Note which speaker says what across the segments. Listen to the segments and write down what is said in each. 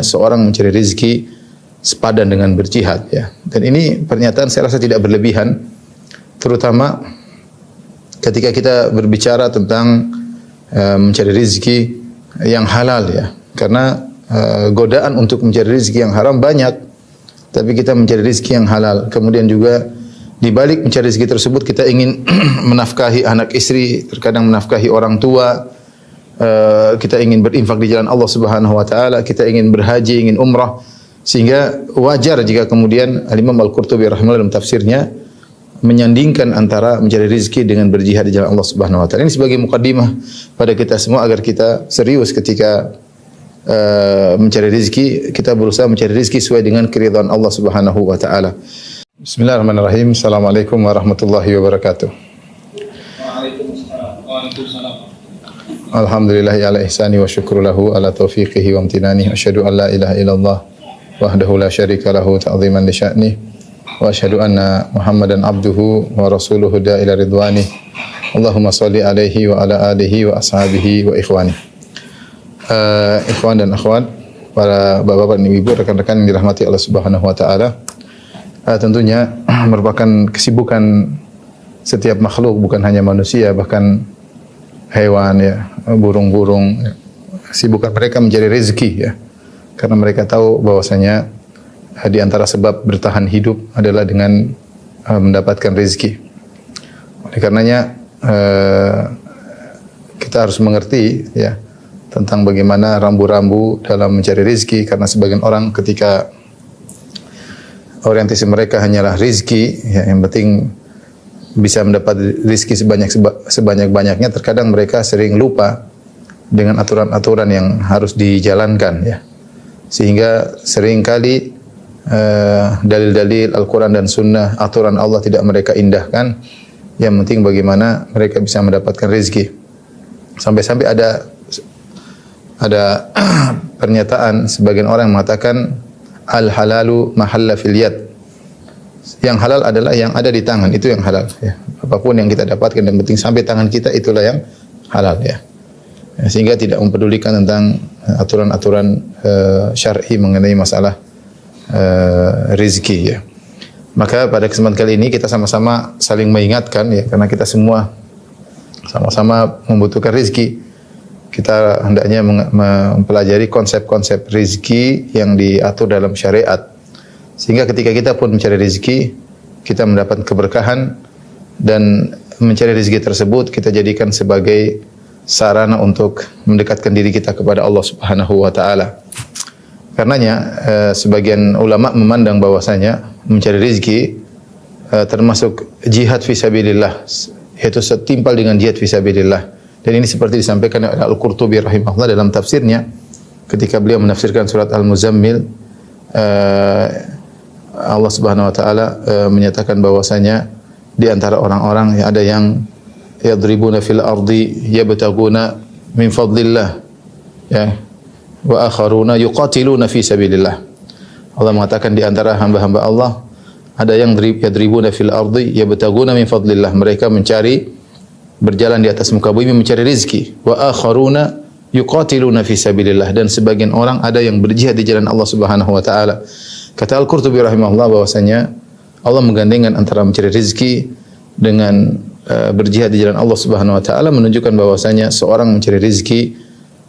Speaker 1: seorang mencari rezeki sepadan dengan berjihad, ya. Dan ini pernyataan saya rasa tidak berlebihan, terutama ketika kita berbicara tentang mencari rezeki yang halal, ya. Karena godaan untuk mencari rezeki yang haram banyak, tapi kita mencari rezeki yang halal. Kemudian juga di balik mencari rezeki tersebut kita ingin menafkahi anak istri, terkadang menafkahi orang tua. Kita ingin berinfak di jalan Allah Subhanahu wa taala, kita ingin berhaji, ingin umrah, sehingga wajar jika kemudian Al-Imam Al-Qurtubi rahimahullah dalam tafsirnya menyandingkan antara mencari rezeki dengan berjihad di jalan Allah Subhanahu wa taala. Ini sebagai mukaddimah pada kita semua agar kita serius ketika mencari rezeki, kita berusaha mencari rezeki sesuai dengan keridhaan Allah Subhanahu wa taala. Bismillahirrahmanirrahim. Assalamualaikum warahmatullahi wabarakatuh.
Speaker 2: Waalaikumsalam.
Speaker 1: Alhamdulillahi ala ihsani wa syukru lahu ala taufiqihi wa amtinani. Asyhadu an la ilaha illallah wahdahu la syarika lahu ta'ziman li sya'ni. Wa asyhadu anna Muhammadan abduhu wa rasuluhu da ila ridwani. Allahumma salli alaihi wa ala alihi wa ashabihi wa ikhwani. Ikhwan dan akhwat, para bapak-bapak dan ibu, rekan-rekan yang dirahmati Allah Subhanahu wa taala. Tentunya merupakan kesibukan setiap makhluk, bukan hanya manusia, bahkan hewan, ya, burung-burung, ya. Sibukan mereka mencari rezeki, ya. Karena mereka tahu bahwasanya di antara sebab bertahan hidup adalah dengan mendapatkan rezeki. Oleh karenanya kita harus mengerti, ya, tentang bagaimana rambu-rambu dalam mencari rezeki, karena sebagian orang ketika orientasi mereka hanyalah rezeki, ya, yang penting bisa mendapat rezeki sebanyak-banyaknya, terkadang mereka sering lupa dengan aturan-aturan yang harus dijalankan, ya. Sehingga seringkali dalil-dalil Al-Quran dan Sunnah, aturan Allah tidak mereka indahkan. Yang penting bagaimana mereka bisa mendapatkan rezeki. Sampai-sampai ada pernyataan sebagian orang yang mengatakan al-halalu mahalla fil yad. Yang halal adalah yang ada di tangan, itu yang halal, ya. Apapun yang kita dapatkan, yang penting sampai tangan kita, itulah yang halal, ya. Sehingga tidak mempedulikan tentang aturan-aturan syar'i mengenai masalah rezeki, ya. Maka pada kesempatan kali ini kita sama-sama saling mengingatkan, ya, karena kita semua sama-sama membutuhkan rezeki. Kita hendaknya mempelajari konsep-konsep rezeki yang diatur dalam syariat. Sehingga ketika kita pun mencari rezeki, kita mendapat keberkahan, dan mencari rezeki tersebut kita jadikan sebagai sarana untuk mendekatkan diri kita kepada Allah Subhanahu wa taala. Karenanya sebagian ulama memandang bahwasanya mencari rezeki termasuk jihad fisabilillah, yaitu setimpal dengan jihad fisabilillah. Dan ini seperti disampaikan oleh Al-Qurtubi rahimahullah dalam tafsirnya ketika beliau menafsirkan surat Al-Muzammil. Allah Subhanahu wa taala menyatakan bahwasanya di antara orang-orang ada yang yadribuna fil ardi yabtaguna min fadlillah, ya, wa akharuna yuqatiluna fi sabilillah. Allah mengatakan di antara hamba-hamba Allah ada yang yadribuna fil ardi yabtaguna min fadlillah, mereka mencari, berjalan di atas muka bumi mencari rezeki. Wa akharuna yuqatiluna fi sabilillah, dan sebagian orang ada yang berjihad di jalan Allah Subhanahu wa taala. Kata Al-Qurtubi rahimahullah bahwasanya Allah menggandengkan antara mencari rezeki dengan berjihad di jalan Allah Subhanahu wa taala, menunjukkan bahwasanya seorang mencari rezeki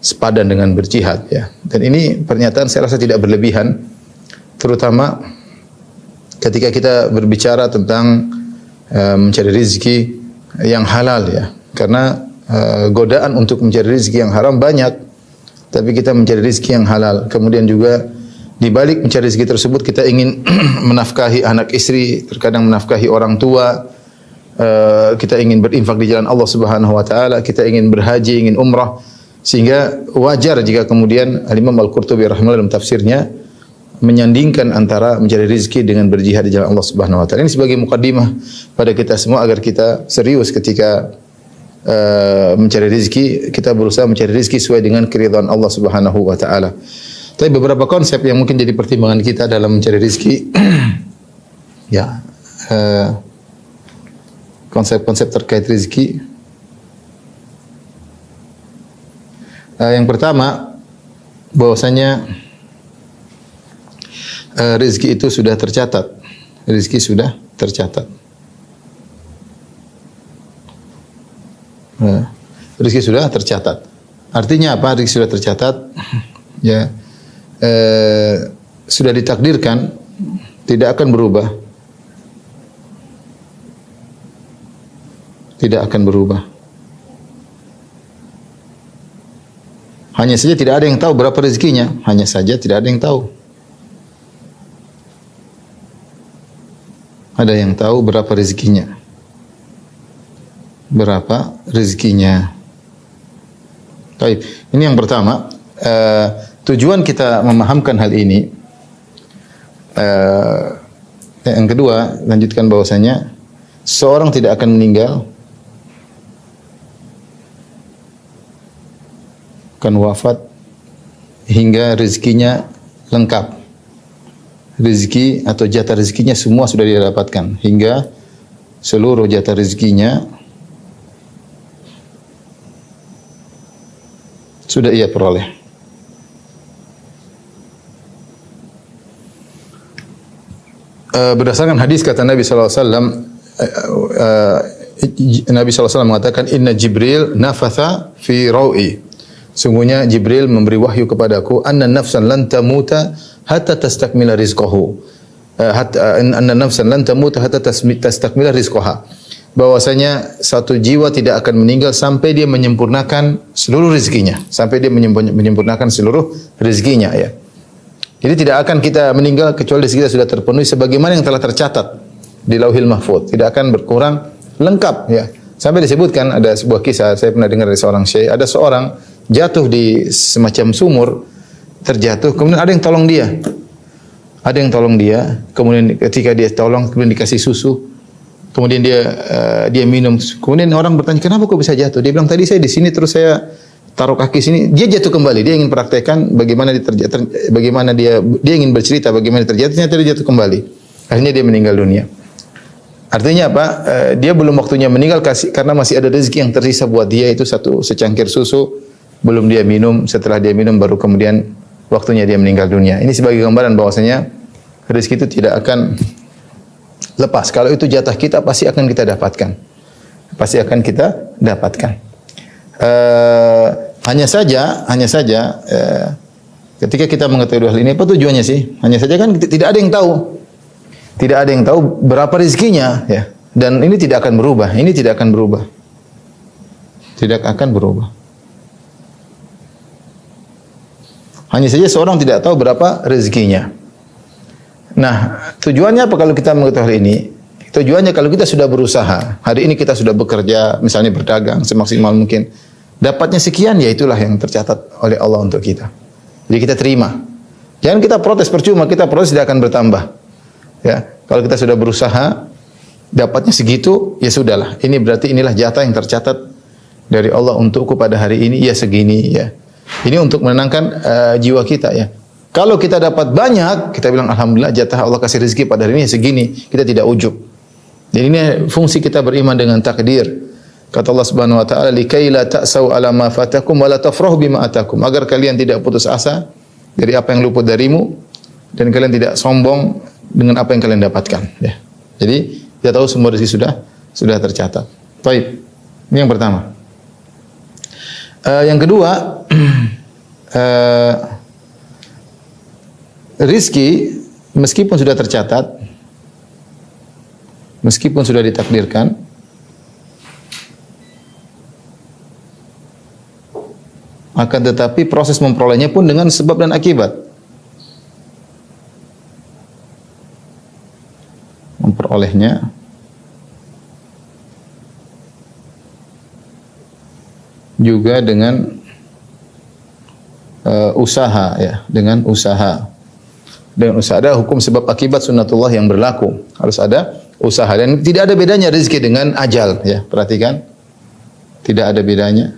Speaker 1: sepadan dengan berjihad, ya. Dan ini pernyataan saya rasa tidak berlebihan, terutama ketika kita berbicara tentang mencari rezeki yang halal, ya. Karena godaan untuk mencari rezeki yang haram banyak, tapi kita mencari rezeki yang halal. Kemudian juga di balik mencari rezeki tersebut kita ingin menafkahi anak istri, terkadang menafkahi orang tua. Kita ingin berinfak di jalan Allah Subhanahu wa taala, kita ingin berhaji, ingin umrah, sehingga wajar jika kemudian Al-Imam Al-Qurtubi rahimahullah dalam tafsirnya menyandingkan antara mencari rezeki dengan berjihad di jalan Allah Subhanahu wa taala. Ini sebagai mukaddimah pada kita semua agar kita serius ketika mencari rezeki, kita berusaha mencari rezeki sesuai dengan keridhaan Allah Subhanahu wa taala. Tapi beberapa konsep yang mungkin jadi pertimbangan kita dalam mencari rezeki, ya, konsep-konsep terkait rezeki. Yang pertama, bahwasanya rezeki itu sudah tercatat. Rezeki sudah tercatat. Rezeki sudah tercatat. Artinya apa? Rezeki sudah tercatat. Ya, sudah ditakdirkan, tidak akan berubah. Tidak akan berubah. Hanya saja tidak ada yang tahu berapa rezekinya. Hanya saja tidak ada yang tahu. Ada yang tahu berapa rezekinya. Berapa rezekinya. Baik, ini yang pertama. Tujuan kita memahamkan hal ini. Yang kedua, lanjutkan bahwasanya seorang tidak akan meninggal, akan wafat hingga rezekinya lengkap. Rezeki atau jatah rezekinya semua sudah dia dapatkan, hingga seluruh jatah rezekinya sudah ia peroleh. Berdasarkan hadis kata Nabi sallallahu alaihi wasallam, Nabi sallallahu alaihi wasallam mengatakan, "Inna Jibril nafatha fi rawi." Sungguhnya Jibril memberi wahyu kepadaku, "Anna nafsan lan tamuta hatta tastakmila rizqahu." Anna nafsan lan tamuta hatta tastakmila rizqaha. Bahwasanya satu jiwa tidak akan meninggal sampai dia menyempurnakan seluruh rezekinya, sampai dia menyempurnakan seluruh rezekinya, ya. Jadi tidak akan kita meninggal kecuali rezeki kita sudah terpenuhi sebagaimana yang telah tercatat di Lauhil Mahfuz, tidak akan berkurang, lengkap, ya. Sampai disebutkan ada sebuah kisah saya pernah dengar dari seorang syekh, ada seorang jatuh di semacam sumur, terjatuh, kemudian ada yang tolong dia. Ada yang tolong dia, kemudian ketika dia tolong, kemudian dikasih susu, kemudian dia minum. Kemudian orang bertanya, kenapa kok bisa jatuh? Dia bilang, tadi saya di sini, terus saya taruh kaki sini, dia jatuh kembali. Dia ingin praktekkan bagaimana dia ingin bercerita bagaimana terjatuh, ternyata dia jatuh kembali. Akhirnya dia meninggal dunia. Artinya apa? Dia belum waktunya meninggal karena masih ada rezeki yang tersisa buat dia, itu satu secangkir susu belum dia minum. Setelah dia minum baru kemudian waktunya dia meninggal dunia. Ini sebagai gambaran bahwasanya rezeki itu tidak akan lepas. Kalau itu jatah kita pasti akan kita dapatkan. Pasti akan kita dapatkan. Hanya saja ketika kita mengetahui hal ini, apa tujuannya sih? Hanya saja kan tidak ada yang tahu. Tidak ada yang tahu berapa rezekinya, ya. Dan ini tidak akan berubah. Ini tidak akan berubah. Tidak akan berubah. Hanya saja seorang tidak tahu berapa rezekinya. Nah, tujuannya apa kalau kita mengetahui hal ini? Tujuannya kalau kita sudah berusaha, hari ini kita sudah bekerja, misalnya berdagang semaksimal mungkin, dapatnya sekian, ya itulah yang tercatat oleh Allah untuk kita. Jadi kita terima. Jangan kita protes, percuma, kita protes tidak akan bertambah. Ya, kalau kita sudah berusaha, dapatnya segitu, ya sudahlah. Ini berarti inilah jatah yang tercatat dari Allah untukku pada hari ini, ya segini, ya. Ini untuk menenangkan jiwa kita, ya. Kalau kita dapat banyak, kita bilang alhamdulillah jatah Allah kasih rezeki pada hari ini segini, kita tidak ujub. Jadi ini fungsi kita beriman dengan takdir. Kata Allah Subhanahu wa taala, "Likai la ta'sau 'ala ma fatakum wa la tafrahu bima atakum." Agar kalian tidak putus asa dari apa yang luput darimu dan kalian tidak sombong dengan apa yang kalian dapatkan, ya. Jadi kita tahu semua rezeki sudah tercatat. Baik. Ini yang pertama. Yang kedua, rizki meskipun sudah tercatat, meskipun sudah ditakdirkan, akan tetapi proses memperolehnya pun dengan sebab dan akibat. Memperolehnya juga dengan usaha, ya, dengan usaha. Dengan usaha, ada hukum sebab akibat sunnatullah yang berlaku. Harus ada usaha dan tidak ada bedanya rezeki dengan ajal, ya. Perhatikan. Tidak ada bedanya.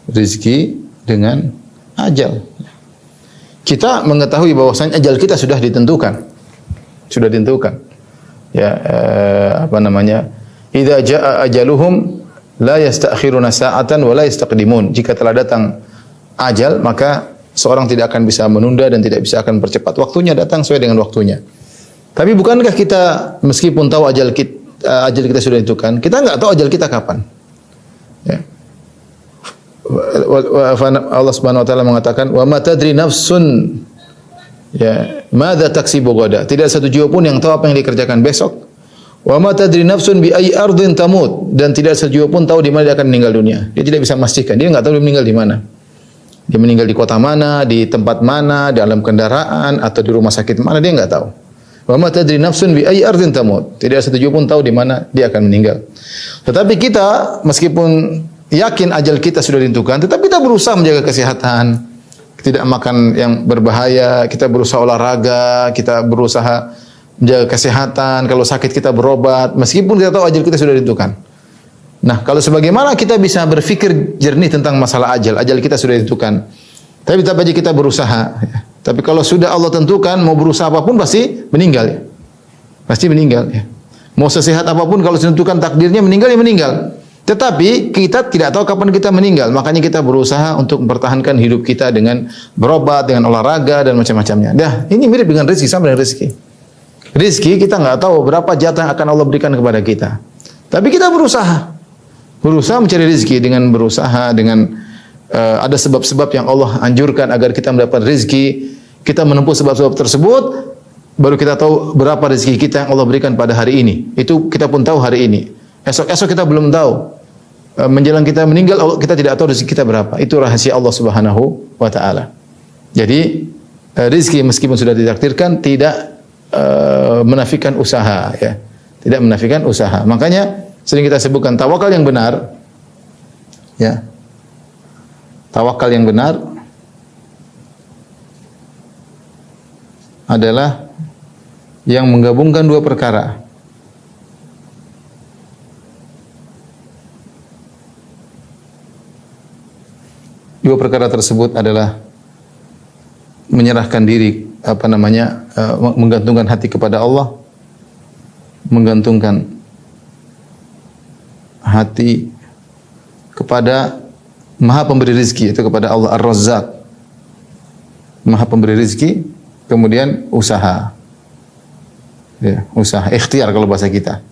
Speaker 1: Rezeki dengan ajal. Kita mengetahui bahwasanya ajal kita sudah ditentukan. Sudah ditentukan. Ya, apa namanya? Idza jaa ajaluhum la yasta'khiruna sa'atan wa la yastaqdimun. Jika telah datang ajal, maka seorang tidak akan bisa menunda dan tidak bisa akan percepat. Waktunya datang sesuai dengan waktunya. Tapi bukankah kita meskipun tahu ajal kita sudah ditentukan, kita enggak tahu ajal kita kapan. Ya. Allah Subhanahu wa taala mengatakan, "Wa ma tadri nafsun ya, madza taksibu ghadan." Tidak satu jiwa pun yang tahu apa yang dikerjakan besok. Wa ma tadri nafsun bi ayyi ardin tamut, dan tidak satu jiwa pun tahu di mana dia akan meninggal dunia. Dia tidak bisa memastikan, dia enggak tahu dia meninggal di mana. Dia meninggal di kota mana, di tempat mana, di dalam kendaraan atau di rumah sakit mana, dia enggak tahu. Wa ma tadri nafsun bi ayyi ardin tamut. Tidak satu jiwa pun tahu di mana dia akan meninggal. Tetapi kita meskipun yakin ajal kita sudah ditentukan, tetapi kita berusaha menjaga kesehatan, tidak makan yang berbahaya, kita berusaha olahraga, kita berusaha menjaga kesehatan, kalau sakit kita berobat, meskipun kita tahu ajal kita sudah ditentukan. Nah, kalau sebagaimana kita bisa berfikir jernih tentang masalah ajal kita sudah ditentukan, tapi tetap aja kita berusaha. Tapi kalau sudah Allah tentukan, mau berusaha apapun pasti meninggal. Ya. Pasti meninggal. Ya. Mau sesehat apapun, kalau ditentukan takdirnya meninggal, ya meninggal. Tetapi kita tidak tahu kapan kita meninggal, makanya kita berusaha untuk mempertahankan hidup kita dengan berobat, dengan olahraga dan macam-macamnya. Dah, ini mirip dengan rezeki, sama dengan rezeki. Rezeki kita nggak tahu berapa jatah yang akan Allah berikan kepada kita. Tapi kita berusaha mencari rezeki dengan berusaha dengan ada sebab-sebab yang Allah anjurkan agar kita mendapat rezeki. Kita menempuh sebab-sebab tersebut, baru kita tahu berapa rezeki kita yang Allah berikan pada hari ini. Itu kita pun tahu hari ini. Esok kita belum tahu. Menjelang kita meninggal, kita tidak tahu rezeki kita berapa. Itu rahasia Allah Subhanahu wa taala. Jadi rezeki meskipun sudah ditakdirkan tidak menafikan usaha, ya. Tidak menafikan usaha. Makanya sering kita sebutkan tawakal yang benar. Ya. Tawakal yang benar adalah yang menggabungkan dua perkara. Dua perkara tersebut adalah menyerahkan diri, menggantungkan hati kepada Allah, menggantungkan hati kepada Maha Pemberi Rizki, itu kepada Allah Ar-Razzaq, Maha Pemberi Rizki, kemudian usaha, ya, usaha, ikhtiar kalau bahasa kita.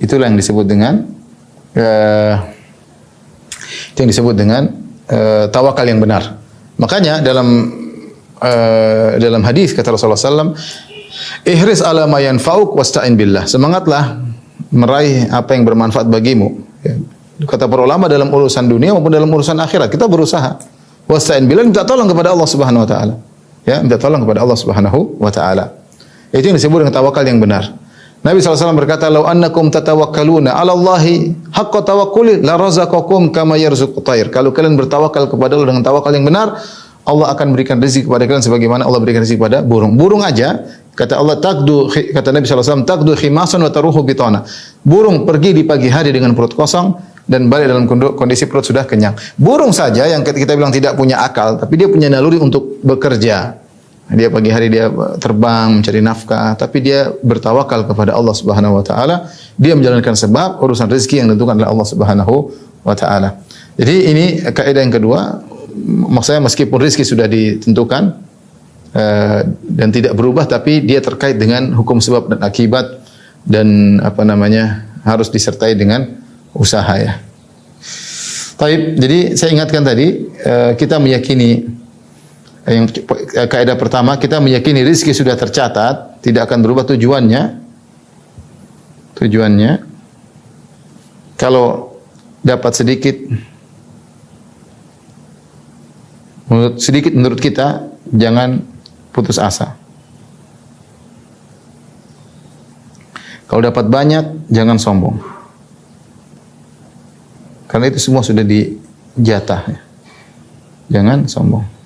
Speaker 1: Itulah yang disebut dengan tawakal yang benar. Makanya dalam hadis kata Rasulullah SAW, ihris ala ma yanfa'uk wasta'in billah. Semangatlah meraih apa yang bermanfaat bagimu. Ya. Kata para ulama dalam urusan dunia maupun dalam urusan akhirat, kita berusaha. Wasta'in billah, minta tolong kepada Allah Subhanahu wa taala. Ya, minta tolong kepada Allah Subhanahu wa taala. Itu yang disebut dengan tawakal yang benar. Nabi SAW berkata, "Lau annakum tatawakkaluna 'ala Allahi haqqa tawakkuli la razaqakum kama yarzuqut tayr." Kalau kalian bertawakal kepada Allah dengan tawakal yang benar, Allah akan berikan rezeki kepada kalian sebagaimana Allah berikan rezeki kepada burung. Burung aja, kata Allah, kata Nabi SAW, "Taqdu khimasan wa taruhu bitana." Burung pergi di pagi hari dengan perut kosong dan balik dalam kondisi perut sudah kenyang. Burung saja yang kita bilang tidak punya akal, tapi dia punya naluri untuk bekerja. Dia pagi hari dia terbang mencari nafkah, tapi dia bertawakal kepada Allah Subhanahu wa taala. Dia menjalankan sebab urusan rezeki yang ditentukan oleh Allah Subhanahu wa taala. Jadi ini kaidah yang kedua, maksudnya meskipun rezeki sudah ditentukan dan tidak berubah, tapi dia terkait dengan hukum sebab dan akibat dan harus disertai dengan usaha, ya. Taib, jadi saya ingatkan tadi kita meyakini yang kaidah pertama, kita meyakini rezeki sudah tercatat, tidak akan berubah tujuannya. Kalau dapat sedikit menurut kita, jangan putus asa. Kalau dapat banyak, jangan sombong. Karena itu semua sudah dijatah. Jangan sombong.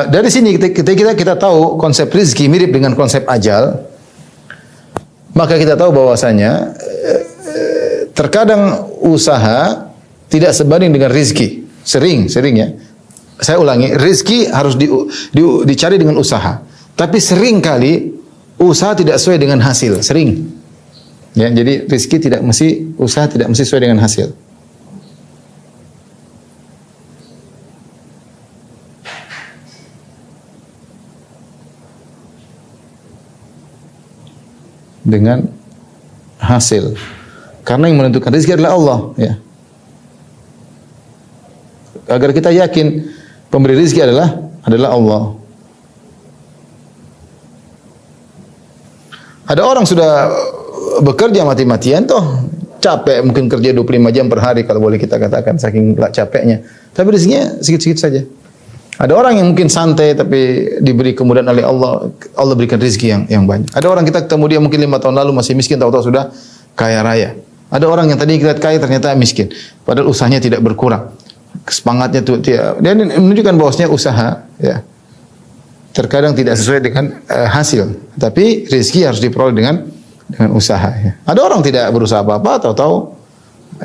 Speaker 1: Dari sini kita tahu konsep rizki mirip dengan konsep ajal, maka kita tahu bahwasanya terkadang usaha tidak sebanding dengan rizki. Sering ya. Saya ulangi, rizki harus dicari dengan usaha. Tapi sering kali usaha tidak sesuai dengan hasil. Sering. Ya, jadi rezeki tidak mesti, usaha tidak mesti sesuai dengan hasil. Dengan hasil. Karena yang menentukan rezeki adalah Allah, ya. Agar kita yakin pemberi rezeki adalah Allah. Ada orang sudah bekerja mati-matian toh, capek, mungkin kerja 25 jam per hari kalau boleh kita katakan, saking capeknya. Tapi rezekinya sedikit-sedikit saja. Ada orang yang mungkin santai tapi diberi kemudahan oleh Allah, Allah berikan rezeki yang banyak. Ada orang kita ketemu dia mungkin 5 tahun lalu masih miskin, tahu-tahu sudah kaya raya. Ada orang yang tadi kita lihat kaya ternyata miskin, padahal usahanya tidak berkurang. Semangatnya tuh dia menunjukkan bahwasanya usaha, ya, terkadang tidak sesuai dengan hasil, tapi rezeki harus diperoleh dengan usaha, ya. Ada orang tidak berusaha apa-apa, tahu-tahu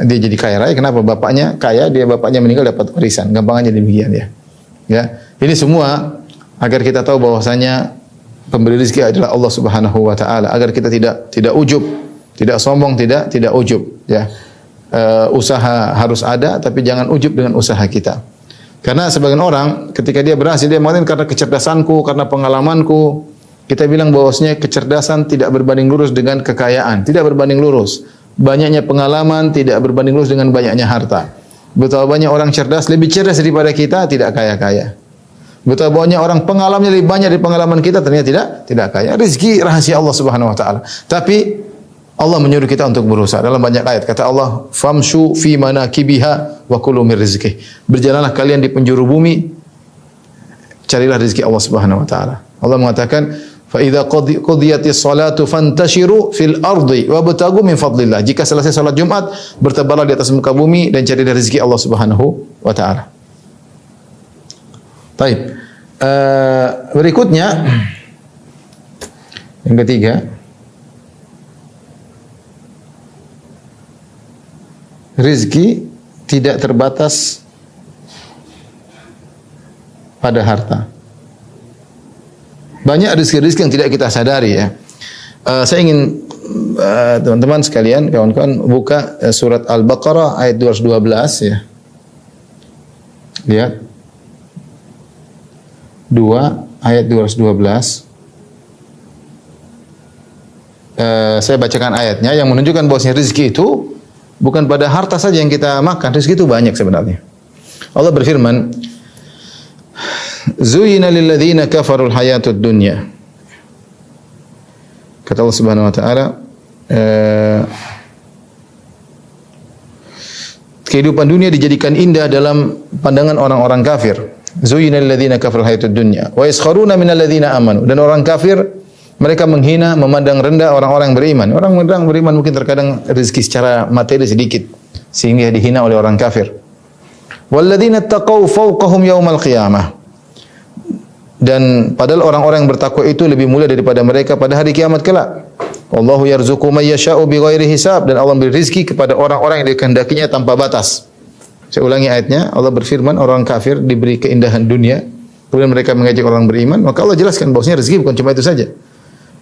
Speaker 1: dia jadi kaya raya. Kenapa? Bapaknya kaya, bapaknya meninggal dapat warisan. Gampangnya demikian, ya. Ya, ini semua agar kita tahu bahwasanya pemberi rezeki adalah Allah Subhanahu wa taala, agar kita tidak ujub, tidak sombong, tidak ujub, ya. Usaha harus ada tapi jangan ujub dengan usaha kita. Karena sebagian orang ketika dia berhasil, dia mengatakan karena kecerdasanku, karena pengalamanku. Kita bilang bahwasanya kecerdasan tidak berbanding lurus dengan kekayaan, tidak berbanding lurus. Banyaknya pengalaman tidak berbanding lurus dengan banyaknya harta. Betapa banyak orang cerdas, lebih cerdas daripada kita, tidak kaya-kaya. Betapa banyak orang pengalamannya lebih banyak dari pengalaman kita, ternyata tidak kaya. Rezeki rahasia Allah Subhanahu wa taala. Tapi Allah menyuruh kita untuk berusaha. Dalam banyak ayat kata Allah, "Famshu fi manakibiha wa kulu min rizqih." Berjalanlah kalian di penjuru bumi, carilah rezeki Allah Subhanahu wa taala. Allah mengatakan, "Fa idza qudiyatis salatu fantashiru fil ardi wabtagu min fadlillah." Jika selesai salat Jumat, bertebaranlah di atas muka bumi dan carilah rezeki Allah Subhanahu wa taala. Baik. Berikutnya yang ketiga, rezeki tidak terbatas pada harta. Banyak rezeki-rezeki yang tidak kita sadari, ya. Saya ingin teman-teman sekalian, kawan-kawan buka surat Al-Baqarah ayat 212, ya. Lihat. 2 ayat 212. Saya bacakan ayatnya yang menunjukkan bahwasanya rezeki itu bukan pada harta saja yang kita makan, rezeki itu banyak sebenarnya. Allah berfirman, "Zuyyina lil ladzina kafarul hayatud dunya." Kata Allah Subhanahu wa taala, kehidupan dunia dijadikan indah dalam pandangan orang-orang kafir. Zuyyina lil ladzina kafarul hayatud dunya wa yaskharuna minal ladzina amanu. Dan orang kafir mereka menghina, memandang rendah orang-orang yang beriman. Orang beriman mungkin terkadang rezeki secara materi sedikit, sehingga dihina oleh orang kafir. Walladzina taqaw fawqahum yaumal qiyamah. Dan padahal orang-orang yang bertakwa itu lebih mulia daripada mereka pada hari kiamat kelak. Wallahu yarzuqu may yasha'u bighairi hisab. Dan Allah memberi rezeki kepada orang-orang yang dikehendakinya tanpa batas. Saya ulangi ayatnya, Allah berfirman orang kafir diberi keindahan dunia, kemudian mereka mengajak orang beriman, maka Allah jelaskan bahwasanya rezeki bukan cuma itu saja.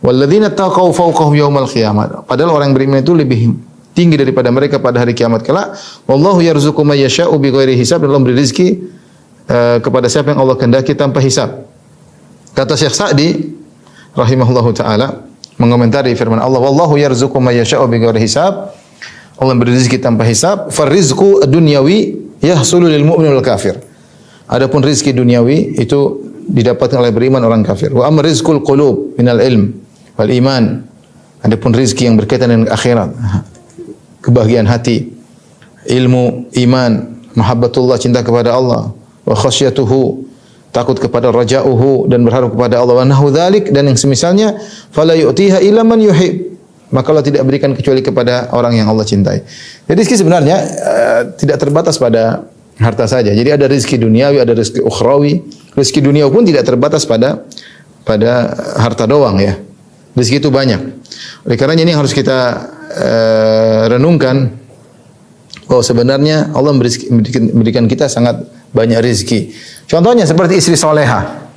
Speaker 1: Walladzina taqaw fawqahum yaumal qiyamah. Padahal orang beriman itu lebih tinggi daripada mereka pada hari kiamat kelak. Wallahu yarzuqu may yasha'u bighairi hisab. Dan Allah memberi rezeki kepada siapa yang Allah kehendaki tanpa hisab. Kata Syekh Sa'di rahimahullahu taala mengomentari firman Allah, "Wallahu yarzuqu may yasha'u bighairi hisab." Allah memberi rezeki tanpa hisab. Farizqu dunyawi yahsulu lil mu'min wal kafir. Adapun rezeki duniawi itu didapatkan oleh beriman orang kafir. Wa amma rizqul qulub minal ilm wal iman. Adapun rezeki yang berkaitan dengan akhirat, kebahagiaan hati, ilmu, iman, mahabbatullah, cinta kepada Allah, wa khasyatuhu, takut kepada raja'uhu dan berharap kepada Allah, wa nahu dzalik, dan yang semisalnya, fala yu'tiha illa man yuhib. Maka Allah tidak berikan kecuali kepada orang yang Allah cintai. Jadi rezeki sebenarnya tidak terbatas pada harta saja. Jadi ada rezeki duniawi, ada rezeki ukhrawi. Rezeki dunia pun tidak terbatas pada harta doang, ya. Rezeki itu banyak. Oleh karenanya ini harus kita renungkan bahwa sebenarnya Allah memberikan kita sangat banyak rezeki. Contohnya seperti istri soleha.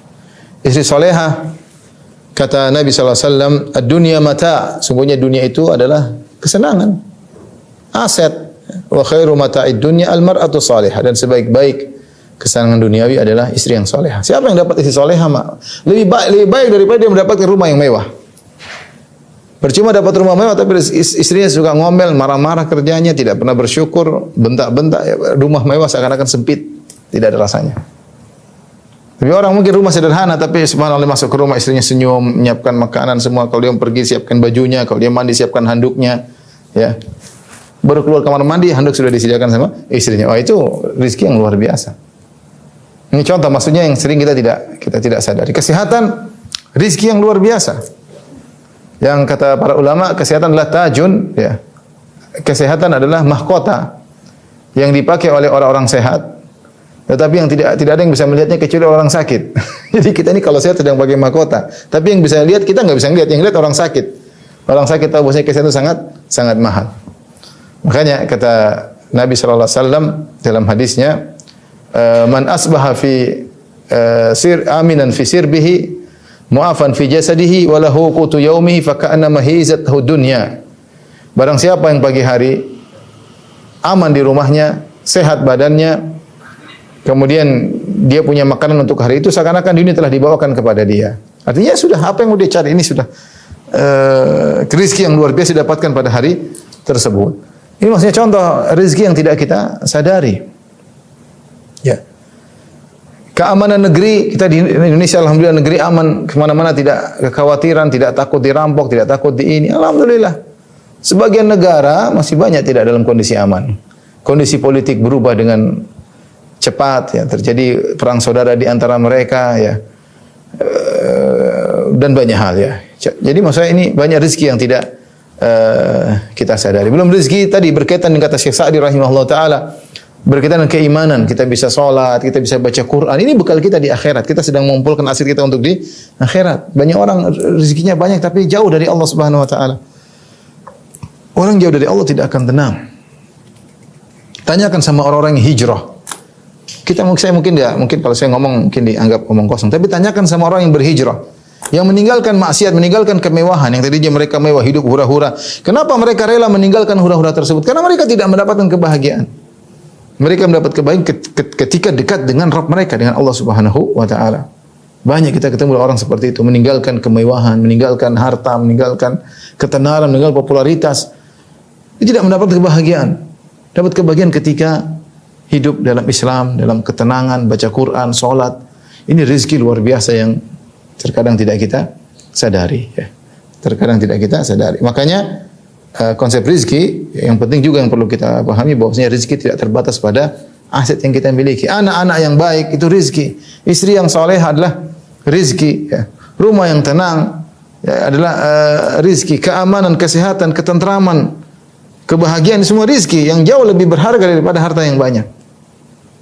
Speaker 1: Istri soleha, kata Nabi SAW, ad-dunya mata', sungguhnya dunia itu adalah kesenangan, aset. Wa khairu mata'id dunya al-mar'atu salihah, dan sebaik-baik kesenangan duniawi adalah istri yang salehah. Siapa yang dapat istri salehah, lebih baik daripada dia mendapatkan rumah yang mewah. Percuma dapat rumah mewah tapi istrinya suka ngomel, marah-marah kerjanya, tidak pernah bersyukur, bentak-bentak, ya, rumah mewah seakan-akan sempit, tidak ada rasanya. Tapi orang mungkin rumah sederhana tapi subhanallah masuk ke rumah istrinya senyum, menyiapkan makanan semua, kalau dia pergi siapkan bajunya, kalau dia mandi siapkan handuknya, ya. Baru keluar kamar mandi, handuk sudah disediakan sama istrinya. Wah, itu rezeki yang luar biasa. Ini contoh, maksudnya yang sering kita tidak sadari. Kesehatan, rezeki yang luar biasa. Yang kata para ulama, kesehatan adalah tajun, ya. Kesehatan adalah mahkota yang dipakai oleh orang-orang sehat. Tetapi yang tidak ada yang bisa melihatnya kecuali orang sakit. Jadi kita ini kalau sehat sedang pakai mahkota, tapi yang bisa lihat kita nggak bisa lihat, yang lihat orang sakit. Orang sakit tahu bahwasanya kesehatan itu sangat mahal. Makanya kata Nabi sallallahu alaihi wasallam dalam hadisnya, man asbaha fi aminan fi sirbihi mu'afan fi jasadihi wa lahu qutu yaumihi fa ka'annama hizathu dunya. Barang siapa yang pagi hari aman di rumahnya, sehat badannya, kemudian dia punya makanan untuk hari itu, seakan-akan dunia telah dibawakan kepada dia. Artinya sudah apa yang dia cari ini sudah rezeki yang luar biasa didapatkan pada hari tersebut. Ini maksudnya contoh rezeki yang tidak kita sadari. Ya. Keamanan negeri, kita di Indonesia alhamdulillah negeri aman, kemana-mana tidak kekhawatiran, tidak takut dirampok, tidak takut di ini. Alhamdulillah. Sebagian negara masih banyak tidak dalam kondisi aman. Kondisi politik berubah dengan cepat, ya, terjadi perang saudara di antara mereka, ya, dan banyak hal, ya. Jadi maksudnya ini banyak rezeki yang tidak kita sadari. Belum rezeki tadi berkaitan dengan kata Syekh Sa'di rahimahullah taala, berkaitan dengan keimanan. Kita bisa sholat, kita bisa baca Quran. Ini bekal kita di akhirat. Kita sedang mengumpulkan aset kita untuk di akhirat. Banyak orang rezekinya banyak tapi jauh dari Allah Subhanahu wa taala. Orang jauh dari Allah tidak akan tenang. Tanyakan sama orang-orang yang hijrah. Saya mungkin kalau saya ngomong mungkin dianggap omong kosong, tapi tanyakan sama orang yang berhijrah, yang meninggalkan maksiat, meninggalkan kemewahan yang tadinya mereka mewah, hidup hura-hura. Kenapa mereka rela meninggalkan hura-hura tersebut? Karena mereka tidak mendapatkan kebahagiaan. Mereka mendapat kebahagiaan ketika dekat dengan Rabb mereka, dengan Allah Subhanahu wa taala. Banyak kita ketemu orang seperti itu, meninggalkan kemewahan, meninggalkan harta, meninggalkan ketenaran, meninggalkan popularitas. Dia tidak mendapat kebahagiaan. Dapat kebahagiaan ketika hidup dalam Islam, dalam ketenangan, baca Quran, sholat. Ini rezeki luar biasa yang terkadang tidak kita sadari, ya. Terkadang tidak kita sadari. Makanya konsep rezeki yang penting juga yang perlu kita pahami, bahwasanya rezeki tidak terbatas pada aset yang kita miliki. Anak-anak yang baik itu rezeki. Istri yang saleh adalah rezeki, ya. Rumah yang tenang, ya, adalah rezeki. Keamanan, kesehatan, ketentraman, kebahagiaan, semua rezeki yang jauh lebih berharga daripada harta yang banyak.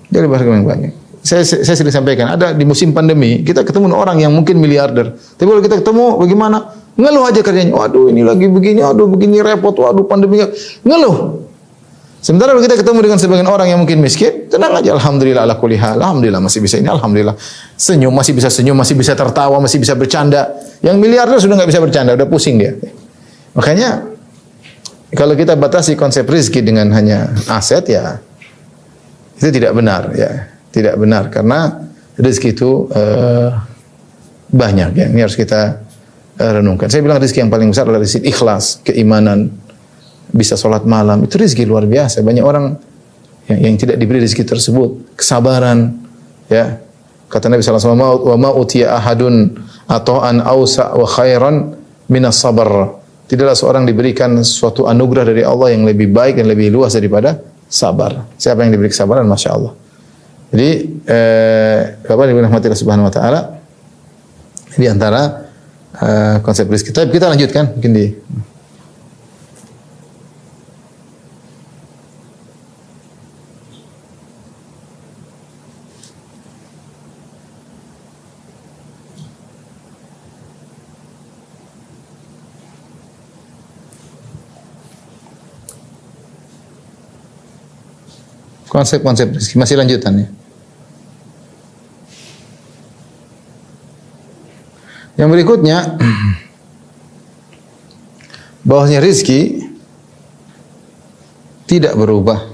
Speaker 1: Jauh lebih berharga yang banyak. Saya sering sampaikan, ada di musim pandemi, kita ketemu orang yang mungkin miliarder. Tapi kalau kita ketemu, bagaimana? Ngeluh aja kerjanya. Waduh, ini lagi begini, waduh begini repot, waduh pandemi. Ngeluh. Sementara kalau kita ketemu dengan sebagian orang yang mungkin miskin, tenang aja, alhamdulillah ala kulli hal. Alhamdulillah masih bisa ini, alhamdulillah. Senyum, masih bisa tertawa, masih bisa bercanda. Yang miliarder sudah nggak bisa bercanda, udah pusing dia. Makanya kalau kita batasi konsep rezeki dengan hanya aset, ya itu tidak benar, ya. Tidak benar, karena rezeki itu banyak, ya. Ini harus kita renungkan. Saya bilang rezeki yang paling besar adalah rezeki ikhlas, keimanan, bisa sholat malam. Itu rezeki luar biasa. Banyak orang yang tidak diberi rezeki tersebut. Kesabaran, ya. Kata Nabi sallallahu alaihi wasallam, "Wa ma utiya ahadun ata'an awsa wa khairan minas sabr." Tidaklah seorang diberikan suatu anugerah dari Allah yang lebih baik dan lebih luas daripada sabar. Siapa yang diberi kesabaran, Masya Allah. Jadi, Bapak Ibu rahmati Allah Subhanahu wa taala, di antara konsep rezeki. Kita lanjutkan mungkin di konsep-konsep rezeki, masih lanjutannya. Yang berikutnya, bahwasanya rezeki tidak berubah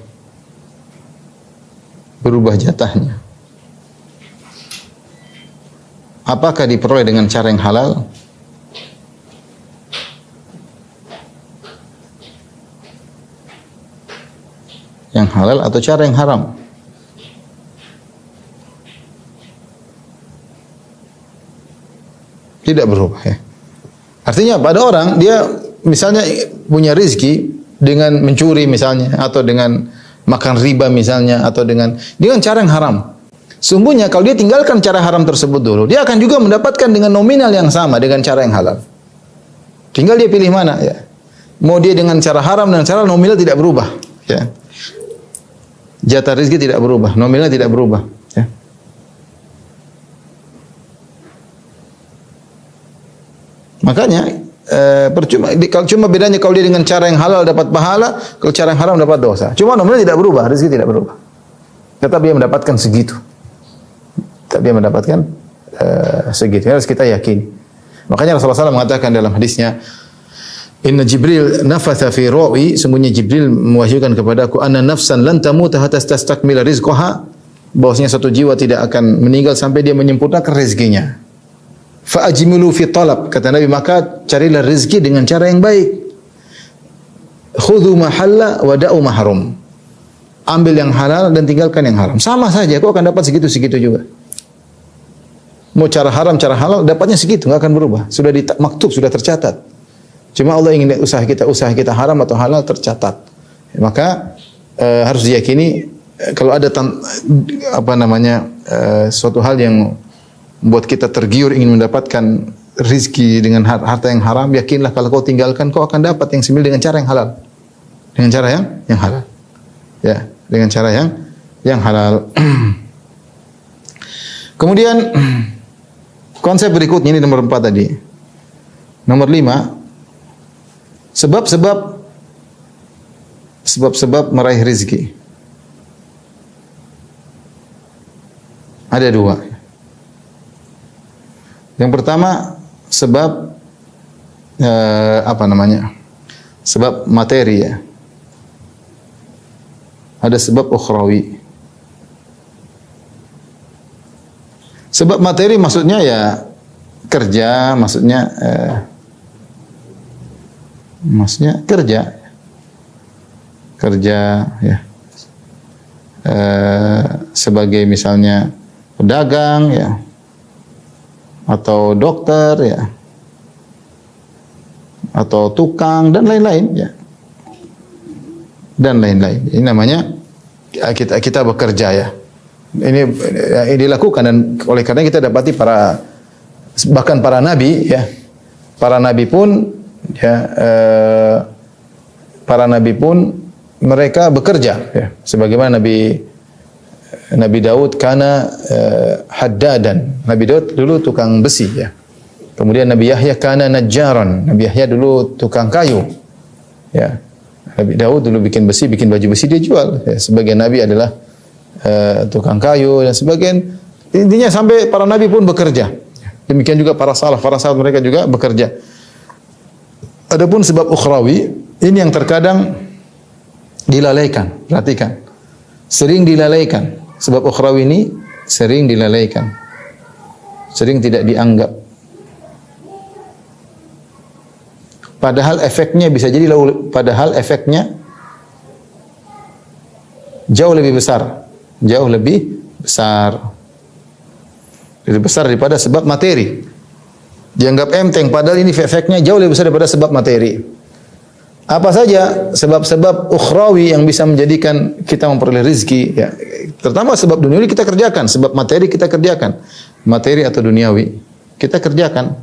Speaker 1: jatahnya. Apakah diperoleh dengan cara yang halal? Yang halal atau cara yang haram? Tidak berubah ya. Artinya pada orang dia misalnya punya rezeki dengan mencuri misalnya, atau dengan makan riba misalnya, atau dengan cara yang haram. Sungguhnya kalau dia tinggalkan cara haram tersebut dulu, dia akan juga mendapatkan dengan nominal yang sama dengan cara yang halal. Tinggal dia pilih mana ya. Mau dia dengan cara haram dan cara nominal tidak berubah ya. Jatah rezeki tidak berubah, nominalnya tidak berubah ya. Makanya percuma, cuma bedanya kalau dia dengan cara yang halal dapat pahala, kalau cara yang haram dapat dosa. Cuma nominal tidak berubah, rezeki tidak berubah. Tetap dia mendapatkan segitu. Tetap dia mendapatkan segitu. Harus kita yakini. Makanya Rasulullah SAW mengatakan dalam hadisnya, Inna Jibril nafatha fi ra'i, sungguhnya Jibril mewahyukan kepadaku, anna nafsan lan tamuta hatta tastakmila rizqaha, bahwasanya satu jiwa tidak akan meninggal sampai dia menyempurnakan rezekinya. Fa ajmilu fi talab, kata Nabi, maka carilah rezeki dengan cara yang baik. Khudhu ma halla wa da'u ma haram. Ambil yang halal dan tinggalkan yang haram. Sama saja, kau akan dapat segitu-segitu juga. Mau cara haram, cara halal, dapatnya segitu, enggak akan berubah. Sudah maktub, sudah tercatat. Cuma Allah ingin usaha kita haram atau halal tercatat. Maka harus diyakini kalau ada suatu hal yang membuat kita tergiur ingin mendapatkan rizki dengan harta yang haram, yakinlah kalau kau tinggalkan, kau akan dapat yang semil dengan cara yang halal. Dengan cara yang halal. Ya, dengan cara yang halal. Kemudian konsep berikutnya, ini nomor 4 tadi. Nomor 5, sebab meraih rizki. Ada 2. Yang pertama sebab sebab materi ya. Ada sebab ukhrawi. Sebab materi maksudnya ya kerja, maksudnya kerja ya. Sebagai misalnya pedagang ya, atau dokter ya, atau tukang dan lain-lain ya, dan lain-lain. Ini namanya kita bekerja ya. Ini dilakukan, dan oleh karena kita dapati bahkan para nabi ya, para nabi pun ya, para nabi pun mereka bekerja ya. Sebagaimana Nabi Daud kana haddadan. Nabi Daud dulu tukang besi ya. Kemudian Nabi Yahya kana najjaran. Nabi Yahya dulu tukang kayu. Ya. Nabi Daud dulu bikin besi, bikin baju besi dia jual. Ya. Sebagian nabi adalah tukang kayu, dan sebagian, intinya sampai para nabi pun bekerja. Demikian juga para sahabat mereka juga bekerja. Adapun sebab ukhrawi, ini yang terkadang dilalaikan. Perhatikan. Sering dilalaikan. Sebab ukhrawi ini sering dilalaikan. Sering tidak dianggap. Padahal efeknya bisa jadi jauh lebih besar. Jauh lebih besar. Lebih besar daripada sebab materi. Dianggap enteng, padahal ini efeknya jauh lebih besar daripada sebab materi. Apa saja sebab-sebab ukhrawi yang bisa menjadikan kita memperoleh rezeki ya. Terutama sebab duniawi kita kerjakan, sebab materi kita kerjakan. Materi atau duniawi kita kerjakan.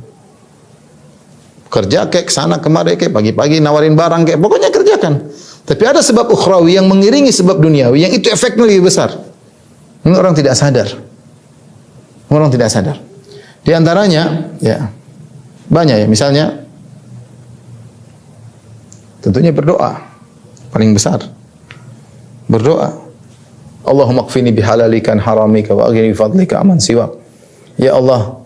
Speaker 1: Kerja kayak kesana kemari, kayak pagi-pagi nawarin barang, kayak pokoknya kerjakan. Tapi ada sebab ukhrawi yang mengiringi sebab duniawi, yang itu efeknya lebih besar. Ini orang tidak sadar. Orang tidak sadar. Di antaranya, ya banyak ya. Misalnya, tentunya berdoa paling besar. Berdoa. Allahumma qfini bihalalika an haramika wa aghnini bifadlika amman siwa. Ya Allah,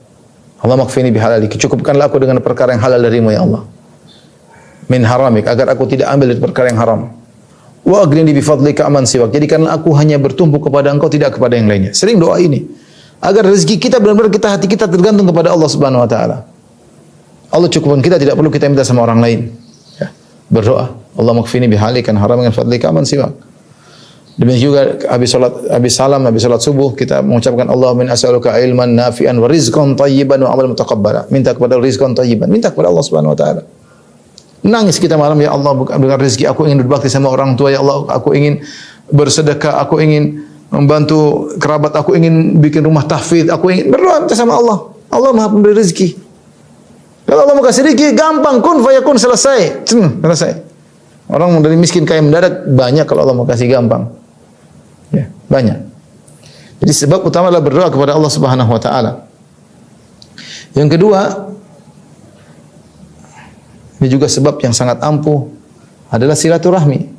Speaker 1: Allahumma qfini bihalalika, cukupkanlah aku dengan perkara yang halal darimu ya Allah. Min haramik, agar aku tidak ambil dari perkara yang haram. Wa aghnini bi fadlika amman siwak. Jadikanlah aku hanya bertumpu kepada Engkau, tidak kepada yang lainnya. Sering doa ini. Agar rezeki kita benar-benar hati kita tergantung kepada Allah Subhanahu wa taala. Allah cukupkan kita, tidak perlu kita minta sama orang lain. Ya. Berdoa, Allahumma kfini bihalikan haram min fadlika amman siwak. Demikian juga habis salat subuh kita mengucapkan Allahumma inni as'aluka ilman nafi'an wa rizqan thayyiban wa amalan mutaqabbala. Minta kepada rizqan thayyiban, minta kepada Allah Subhanahu wa taala. Nangis kita malam, ya Allah dengan rezeki aku ingin berbakti sama orang tua, ya Allah aku ingin bersedekah, aku ingin membantu kerabat, aku ingin bikin rumah tahfidz, aku ingin berdoa sama Allah. Allah Maha Pemberi rezeki. Kalau Allah mau kasih rezeki gampang, kun fayakun, selesai. Selesai. Orang dari miskin kaya mendadak banyak kalau Allah mau kasih gampang. Ya, banyak. Jadi sebab utama adalah berdoa kepada Allah Subhanahu wa taala. Yang kedua, ini juga sebab yang sangat ampuh adalah silaturahmi.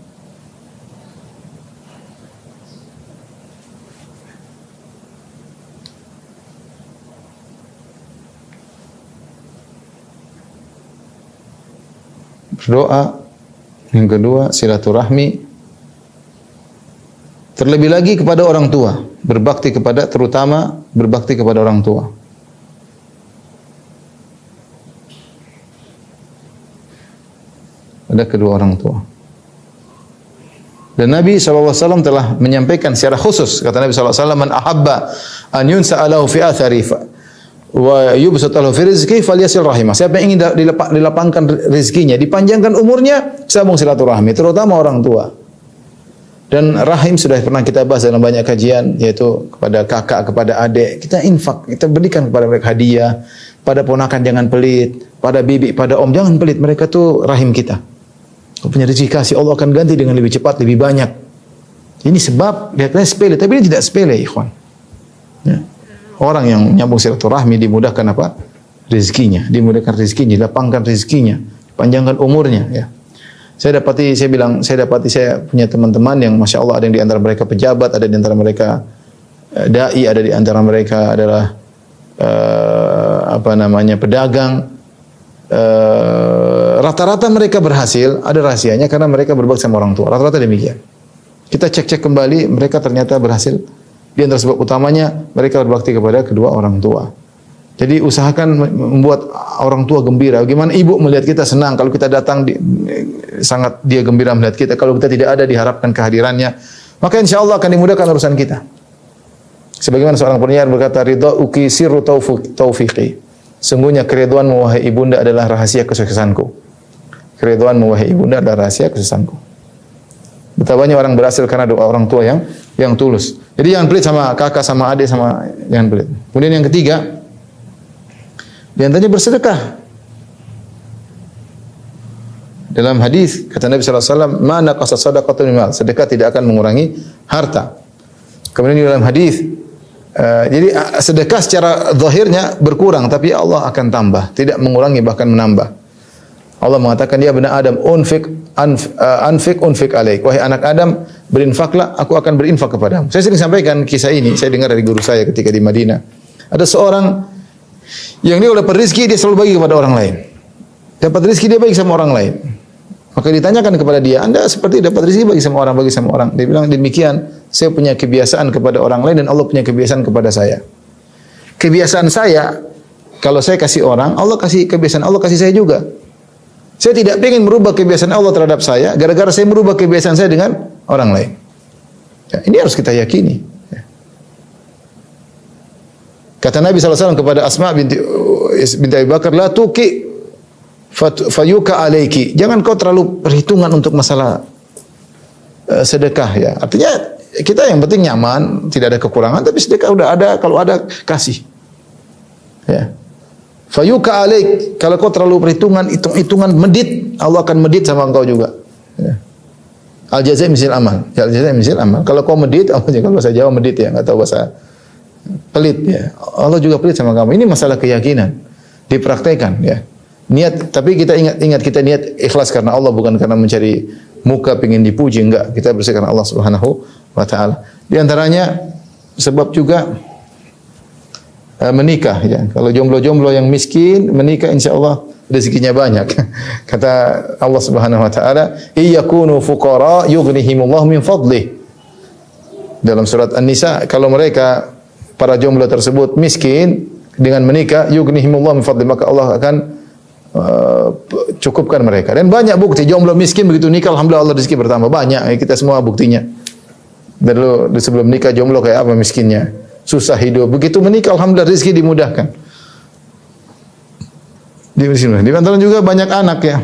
Speaker 1: Berdoa, yang kedua silaturahmi. Terlebih lagi kepada orang tua, berbakti kepada, terutama berbakti kepada orang tua. Ada kedua orang tua. Dan Nabi SAW telah menyampaikan secara khusus, kata Nabi SAW, man ahabba an yunsa'alahu fi athari wa yubsatalahu fi rizqi falyasil rahimah. Siapa yang ingin dilapangkan rezekinya, dipanjangkan umurnya, sambung silaturahmi, terutama orang tua. Dan rahim sudah pernah kita bahas dalam banyak kajian, yaitu kepada kakak, kepada adik. Kita infak, kita berikan kepada mereka hadiah. Pada ponakan jangan pelit, pada bibi, pada om jangan pelit. Mereka tuh rahim kita. Kalau punya rezeki kasih, Allah akan ganti dengan lebih cepat, lebih banyak. Ini sebab, lihatnya sepele, tapi ini tidak sepele, ikhwan. Ya. Orang yang nyambung silaturahmi dimudahkan apa? Rezekinya, dimudahkan rezekinya, dilapangkan rezekinya, panjangkan umurnya. Ya. Saya punya teman-teman yang masya Allah, ada yang di antara mereka pejabat, ada di antara mereka dai, ada di antara mereka adalah pedagang. Rata-rata mereka berhasil, ada rahasianya karena mereka berbakti sama orang tua. Rata-rata demikian. Kita cek-cek kembali, mereka ternyata berhasil. Di antara sebab utamanya mereka berbakti kepada kedua orang tua. Jadi usahakan membuat orang tua gembira. Bagaimana ibu melihat kita senang kalau kita datang, sangat dia gembira melihat kita. Kalau kita tidak ada, diharapkan kehadirannya. Maka insya Allah akan dimudahkan urusan kita. Sebagaimana seorang penyair berkata, ridha'uki sirru taufiqi. Sungguhnya keridhaanmu wahai ibunda adalah rahasia kesuksesanku. Keridhaanmu wahai ibunda adalah rahasia kesuksesanku. Betapa banyak orang berhasil karena doa orang tua yang tulus. Jadi jangan pelit sama kakak, sama adik, jangan pelit. Kemudian yang ketiga, di antaranya bersedekah. Dalam hadis kata Nabi sallallahu alaihi wasallam, "Ma naqasa shadaqatun min mal." Sedekah tidak akan mengurangi harta. Kemudian di dalam hadis, jadi sedekah secara zahirnya berkurang, tapi Allah akan tambah, tidak mengurangi bahkan menambah. Allah mengatakan, "Ya bani Adam, unfik alaik." Wahai anak Adam, berinfaklah, aku akan berinfak kepadamu. Saya sering sampaikan kisah ini, saya dengar dari guru saya ketika di Madinah. Ada seorang yang dia dapat rezeki, dia selalu bagi kepada orang lain. Dapat rezeki dia bagi sama orang lain. Maka ditanyakan kepada dia, Anda seperti dapat rezeki bagi sama orang. Dia bilang demikian, saya punya kebiasaan kepada orang lain dan Allah punya kebiasaan kepada saya. Kebiasaan saya, kalau saya kasih orang, Allah kasih kebiasaan Allah kasih saya juga. Saya tidak ingin merubah kebiasaan Allah terhadap saya, gara-gara saya merubah kebiasaan saya dengan orang lain. Ya, ini harus kita yakini. Ya. Kata Nabi SAW kepada Asma binti Abi Bakar, la tuki fayuka alaiki. Jangan kau terlalu perhitungan untuk masalah sedekah. Ya. Artinya kita yang penting nyaman, tidak ada kekurangan, tapi sedekah udah ada, kalau ada kasih. Ya. Fayuka alaik, kalau kau terlalu perhitungan, hitung-hitungan medit, Allah akan medit sama engkau juga. Ya. Al jazaa misil amal. Ya, al jazaa misil amal. Kalau kau medit, Allah juga, kalau bahasa Jawa medit ya, enggak tahu bahasa pelit ya. Allah juga pelit sama kamu. Ini masalah keyakinan. Dipraktekkan ya. Niat, tapi kita ingat kita niat ikhlas karena Allah, bukan karena mencari muka, pengin dipuji, enggak. Kita bersih karena Allah Subhanahu wa taala. Di antaranya sebab juga menikah ya. Kalau jomblo-jomblo yang miskin menikah, insya Allah rezekinya banyak. Kata Allah Subhanahu wa taala, "Iyakunu fuqara yughnihimullahu min fadlih." Dalam surat An-Nisa, kalau mereka para jomblo tersebut miskin dengan menikah, yughnihimullahu min fadlih, maka Allah akan cukupkan mereka. Dan banyak bukti jomblo miskin begitu nikah, alhamdulillah Allah rezeki bertambah banyak. Kita semua buktinya. Dulu sebelum nikah jomblo kayak apa miskinnya, susah hidup. Begitu menikah, alhamdulillah rezeki dimudahkan. Di antara juga banyak anak ya.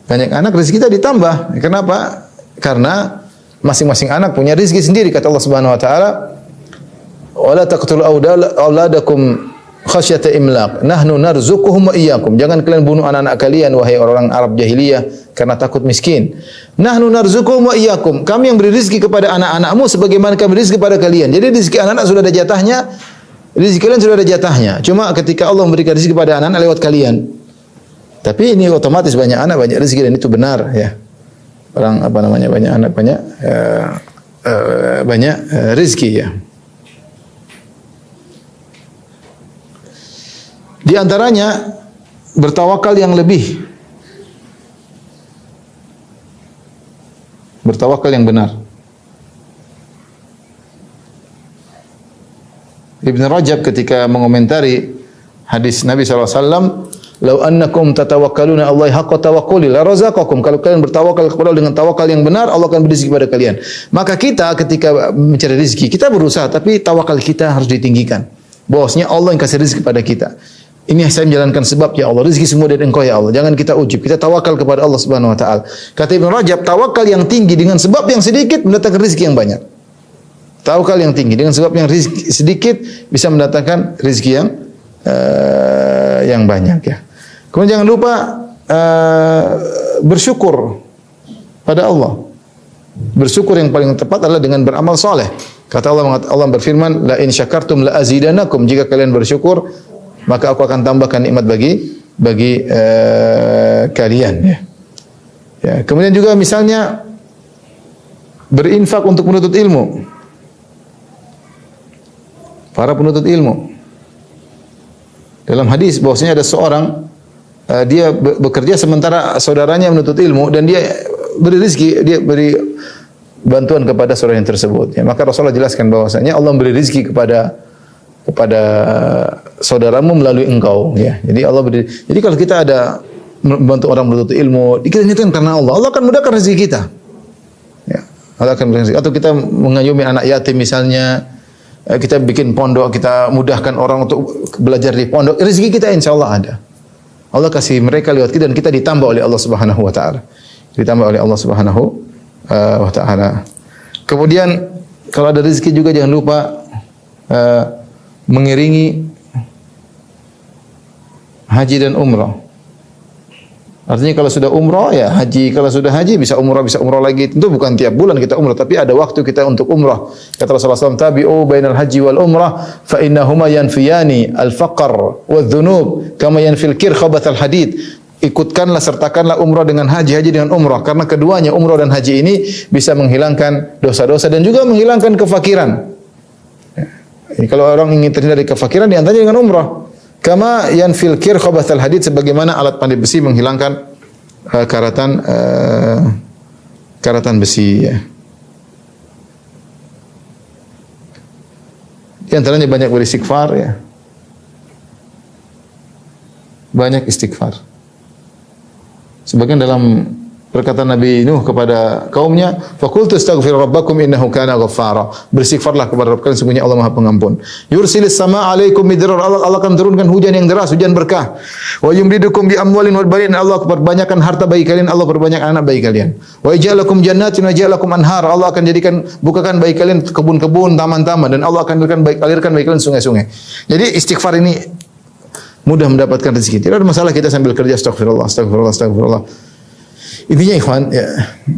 Speaker 1: Banyak anak rezeki kita ditambah. Kenapa? Karena masing-masing anak punya rezeki sendiri. Kata Allah Subhanahu wa taala, "Wala taqtulu auladakum khasyata imlaq. Nahnu narzuquhum wa iyyakum." Jangan kalian bunuh anak-anak kalian wahai orang Arab jahiliyah karena takut miskin. Nahnu narzuquhum wa iyyakum. Kami yang beri rezeki kepada anak-anakmu sebagaimana kami beri rezeki kepada kalian. Jadi rezeki anak-anak sudah ada jatahnya. Rezeki kalian sudah ada jatahnya. Cuma ketika Allah memberikan rezeki kepada anak-anak lewat kalian. Tapi ini otomatis banyak anak banyak rezeki dan itu benar ya. Orang apa namanya banyak anak banyak banyak rezeki ya. Di antaranya bertawakal yang lebih. Bertawakal yang benar. Ibn Rajab ketika mengomentari hadis Nabi SAW, "Lau annakum tatawakkaluna Allahi haqqa tawakkuli la razaqakum." Kalau kalian bertawakal kepada Allah dengan tawakal yang benar, Allah akan beri rezeki kepada kalian. Maka kita ketika mencari rezeki, kita berusaha tapi tawakal kita harus ditinggikan. Bahwasanya Allah yang kasih rezeki kepada kita. Ini saya menjalankan sebab ya Allah, rezeki semua dari Engkau ya Allah. Jangan kita ujub, kita tawakal kepada Allah Subhanahu wa taala. Kata Ibn Rajab, tawakal yang tinggi dengan sebab yang sedikit mendatangkan rezeki yang banyak. Tawakal yang tinggi dengan sebab yang sedikit bisa mendatangkan rezeki yang banyak ya. Kemudian jangan lupa bersyukur pada Allah. Bersyukur yang paling tepat adalah dengan beramal soleh. Kata Allah berfirman, "La in syakartum la azidanakum." Jika kalian bersyukur, maka aku akan tambahkan nikmat bagi kalian ya. Ya, kemudian juga misalnya berinfak untuk menuntut ilmu. Para penuntut ilmu. Dalam hadis bahwasanya ada seorang dia bekerja sementara saudaranya menuntut ilmu dan dia beri rezeki, dia beri bantuan kepada saudara yang tersebut. Ya, maka Rasulullah jelaskan bahwasanya Allah memberi rezeki kepada saudaramu melalui engkau. Ya, jadi kalau kita ada membantu orang menuntut ilmu, kita niatkan karena Allah. Allah akan mudahkan rezeki kita. Ya, Allah akan mudahkan rezeki. Atau kita mengayomi anak yatim misalnya. Kita bikin pondok, kita mudahkan orang untuk belajar di pondok, rezeki kita insyaallah ada. Allah kasih mereka lewat kita dan kita ditambah oleh Allah Subhanahu wa taala. Ditambah oleh Allah Subhanahu wa taala. Kemudian kalau ada rezeki juga jangan lupa mengiringi haji dan umrah. Artinya kalau sudah umrah ya haji, kalau sudah haji bisa umrah lagi. Tentu bukan tiap bulan kita umrah, tapi ada waktu kita untuk umrah. Kata Rasulullah SAW, "Tabi'u bainal haji wal umrah fa innahuma yanfiyani al-faqr wadh-dhunub kama yanfil kir khabathal hadid." Ikutkanlah, sertakanlah umrah dengan haji dengan umrah, karena keduanya umrah dan haji ini bisa menghilangkan dosa-dosa dan juga menghilangkan kefakiran. Ya, kalau orang ingin terhindar dari kefakiran diantaranya dengan umrah. Kama yanfil kir khabathal hadid, sebagaimana alat pandai besi menghilangkan karatan besi ya. Di antaranya banyak beristighfar ya. Banyak istighfar. Sebagian dalam perkataan Nabi Nuh kepada kaumnya, "Faqultu astaghfiru rabbakum innahu kana ghaffara." Beristighfarlah kepada Rabb kalian, sungguhnya Allah Maha Pengampun. "Yursilis samaa 'alaikum midrar." Allah akan turunkan hujan yang deras, hujan berkah. "Wa yumdidukum bi amwalin wal banin." Allah perbanyakkan harta bagi kalian, Allah perbanyakkan anak bagi kalian. "Wa yaj'alakum jannatin wa yaj'alakum anhar." Allah akan jadikan, bukakan bagi kalian kebun-kebun, taman-taman, dan Allah akan alirkan bagi kalian sungai-sungai. Jadi istighfar ini mudah mendapatkan rezeki. Tidak ada masalah kita sambil kerja astagfirullah, astagfirullah, astagfirullah. Intinya ikhwan, ya,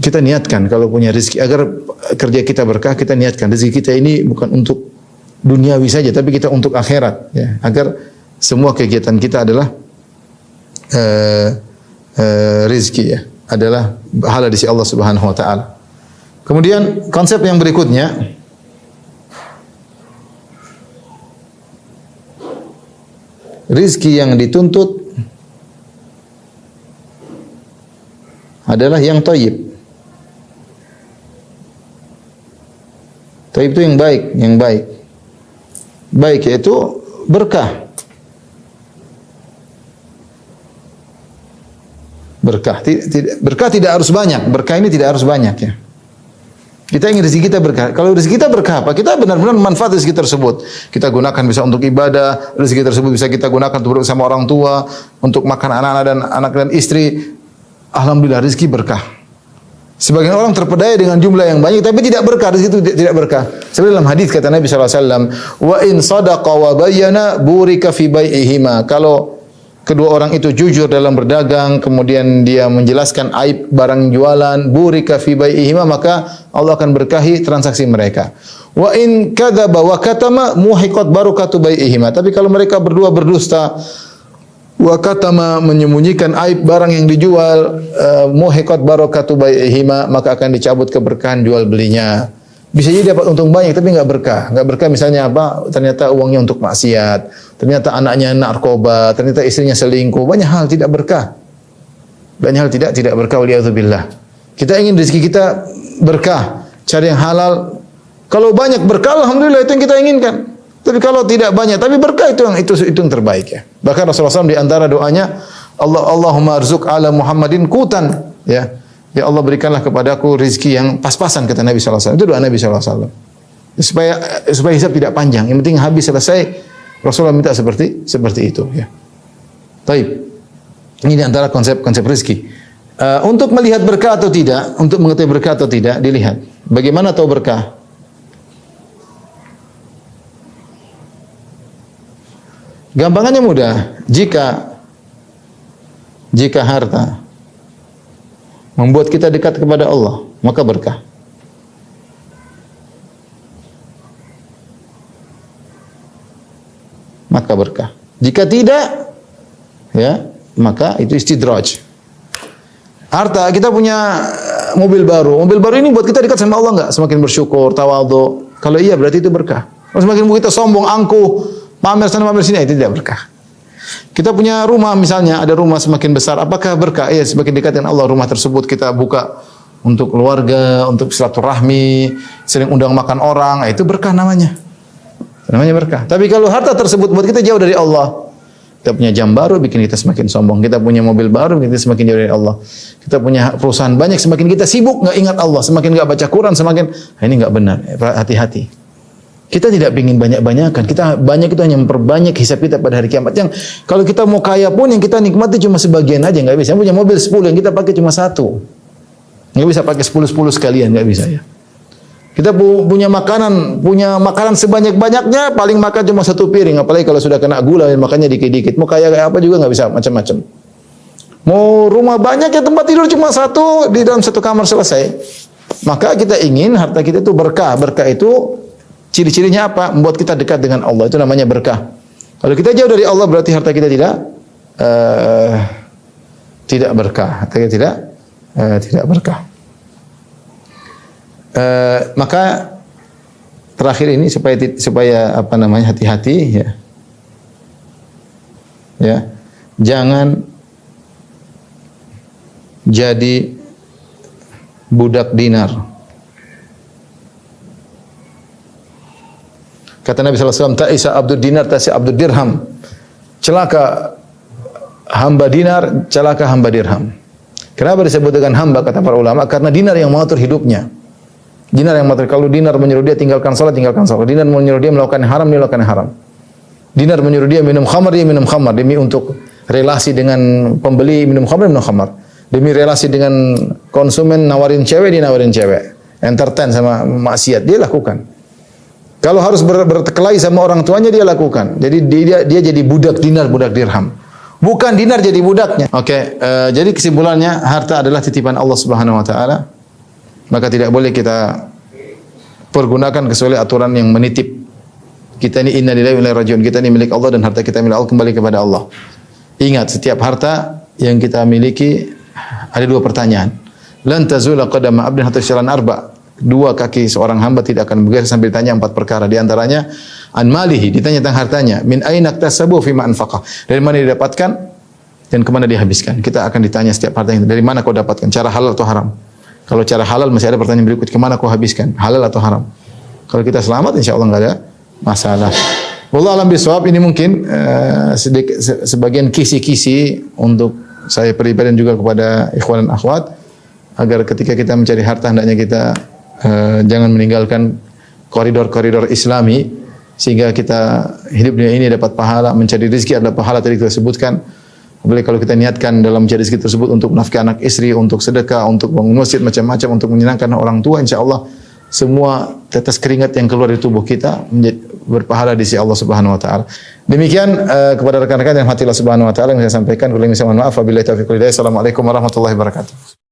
Speaker 1: kita niatkan kalau punya rezeki agar kerja kita berkah, kita niatkan rezeki kita ini bukan untuk duniawi saja, tapi kita untuk akhirat, ya, agar semua kegiatan kita adalah rezeki, ya, adalah pahala di sisi Allah Subhanahu wa taala. Kemudian konsep yang berikutnya, rizki yang dituntut adalah yang thayyib. Thayyib itu yang baik, yang baik. Baik yaitu berkah. Berkah tidak harus banyak. Berkah ini tidak harus banyak ya. Kita ingin rezeki kita berkah. Kalau rezeki kita berkah apa? Kita benar-benar manfaat rezeki tersebut. Kita gunakan bisa untuk ibadah, rezeki tersebut bisa kita gunakan untuk bersama orang tua, untuk makan anak dan istri. Alhamdulillah rezeki berkah. Sebagian orang terpedaya dengan jumlah yang banyak tapi tidak berkah, rezeki itu tidak berkah. Seperti dalam hadis kata Nabi sallallahu alaihi wasallam, "Wa in sadaqa wa bayyana burika fi bai'ihima." Kalau kedua orang itu jujur dalam berdagang, kemudian dia menjelaskan aib barang jualan, burika fi bai'ihima, maka Allah akan berkahi transaksi mereka. Wa in kadzaba wa katama muhiqat barakatu bai'ihima. Tapi kalau mereka berdua berdusta, wa katama menyembunyikan aib barang yang dijual, muhiqat barakatu bai'ihima, maka akan dicabut keberkahan jual belinya. Bisa jadi dapat untung banyak tapi enggak berkah. Enggak berkah misalnya apa? Ternyata uangnya untuk maksiat, ternyata anaknya narkoba, ternyata istrinya selingkuh. Banyak hal tidak berkah. Banyak hal tidak berkah, waliyadzubillah. Kita ingin rezeki kita berkah, cari yang halal. Kalau banyak berkah, alhamdulillah itu yang kita inginkan. Tapi kalau tidak banyak tapi berkah, itu yang terbaik ya. Bahkan Rasulullah SAW di antara doanya, Allahumma arzuq ala Muhammadin qutan, ya. Ya Allah berikanlah kepadaku rezeki yang pas-pasan, kata Nabi SAW. Itu doa Nabi SAW. Supaya hisab tidak panjang. Yang penting habis selesai. Rasulullah minta seperti itu. Ya. Taib. Ini di antara konsep rezeki. Untuk melihat berkah atau tidak, untuk mengetahui berkah atau tidak, dilihat. Bagaimana tahu berkah? Gampangannya mudah. Jika harta membuat kita dekat kepada Allah, maka berkah. Maka berkah. Jika tidak, ya, maka itu istidraj. Harta, kita punya mobil baru. Mobil baru ini buat kita dekat sama Allah enggak? Semakin bersyukur, tawadhu. Kalau iya berarti itu berkah. Kalau semakin kita sombong, angkuh, pamer sana pamer sini, itu tidak berkah. Kita punya rumah misalnya, ada rumah semakin besar, apakah berkah? Iya, semakin dekat dengan Allah rumah tersebut, kita buka untuk keluarga, untuk silaturahmi, sering undang makan orang, itu berkah namanya. Namanya berkah. Tapi kalau harta tersebut buat kita jauh dari Allah, kita punya jam baru bikin kita semakin sombong, kita punya mobil baru bikin kita semakin jauh dari Allah, kita punya perusahaan banyak semakin kita sibuk nggak ingat Allah, semakin nggak baca Quran, semakin ini nggak benar. Hati-hati. Kita tidak ingin banyak-banyakan. Kita banyak itu hanya memperbanyak hisab kita pada hari kiamat. Yang kalau kita mau kaya pun yang kita nikmati cuma sebagian aja, nggak bisa. Yang punya mobil 10 yang kita pakai cuma 1. Nggak bisa pakai 10 sekalian, nggak bisa ya. Kita punya makanan sebanyak-banyaknya, paling makan cuma 1 piring. Apalagi kalau sudah kena gula, makannya dikit-dikit. Mau kaya kayak apa juga nggak bisa, macam-macam. Mau rumah banyak ya tempat tidur cuma 1 di dalam 1 kamar selesai. Maka kita ingin harta kita itu berkah. Berkah itu ciri-cirinya apa? Membuat kita dekat dengan Allah. Itu namanya berkah. Kalau kita jauh dari Allah berarti harta kita tidak berkah. Harta kita tidak berkah. Maka terakhir ini supaya apa namanya hati-hati ya. Ya. Jangan jadi budak dinar. Kata Nabi SAW, ta'isa abdud dinar, ta'isa abdud dirham. Celaka hamba dinar, celaka hamba dirham. Kenapa disebut dengan hamba, kata para ulama? Karena dinar yang mengatur hidupnya. Dinar yang mengatur. Kalau dinar menyuruh dia tinggalkan salat, tinggalkan salat. Dinar menyuruh dia melakukan haram, dia melakukan haram. Dinar menyuruh dia minum khamar, dia minum khamar. Demi untuk relasi dengan pembeli, minum khamar, minum khamar. Demi relasi dengan konsumen, nawarin cewek, dia nawarin cewek. Entertain sama maksiat, dia lakukan. Kalau harus berkelahi sama orang tuanya, dia lakukan. Jadi dia jadi budak dinar, budak dirham. Bukan dinar jadi budaknya. Oke, jadi kesimpulannya harta adalah titipan Allah Subhanahu wa taala. Maka tidak boleh kita pergunakan kecuali aturan yang menitip. Kita ini inna lillahi wa inna ilaihi raji'un. Kita ini milik Allah dan harta kita milik Allah, kembali kepada Allah. Ingat, setiap harta yang kita miliki ada 2 pertanyaan. Lan tazula qadama 'abdin hatta yas'ala arba'. dua kaki seorang hamba tidak akan bergeser sampai ditanya 4 perkara. Di antaranya an malihi, ditanya tentang hartanya. Min aina iktasabu fi ma anfaqa. Dari mana didapatkan dan kemana dihabiskan. Kita akan ditanya setiap hartanya. Dari mana kau dapatkan? Cara halal atau haram? Kalau cara halal masih ada pertanyaan berikut, kemana kau habiskan? Halal atau haram? Kalau kita selamat insyaallah enggak ada masalah. Wallahu alam bisawab. Ini mungkin sebagian kisi-kisi untuk saya pribadi dan juga kepada ikhwan dan akhwat, agar ketika kita mencari harta hendaknya kita jangan meninggalkan koridor-koridor Islami, sehingga kita hidup dunia ini dapat pahala. Mencari rezeki adalah pahala tadi kita sebutkan. Apalagi kalau kita niatkan dalam mencari rezeki tersebut untuk menafkahi anak istri, untuk sedekah, untuk bangun masjid, macam-macam, untuk menyenangkan orang tua, insyaallah semua tetes keringat yang keluar dari tubuh kita berpahala di sisi Allah Subhanahu wa taala. Demikian kepada rekan-rekan yang hati Allah Subhanahu wa taala yang saya sampaikan. Kurang lebih saya mohon maaf. Wabillahi taufiq wal hidayah. Assalamualaikum warahmatullahi wabarakatuh.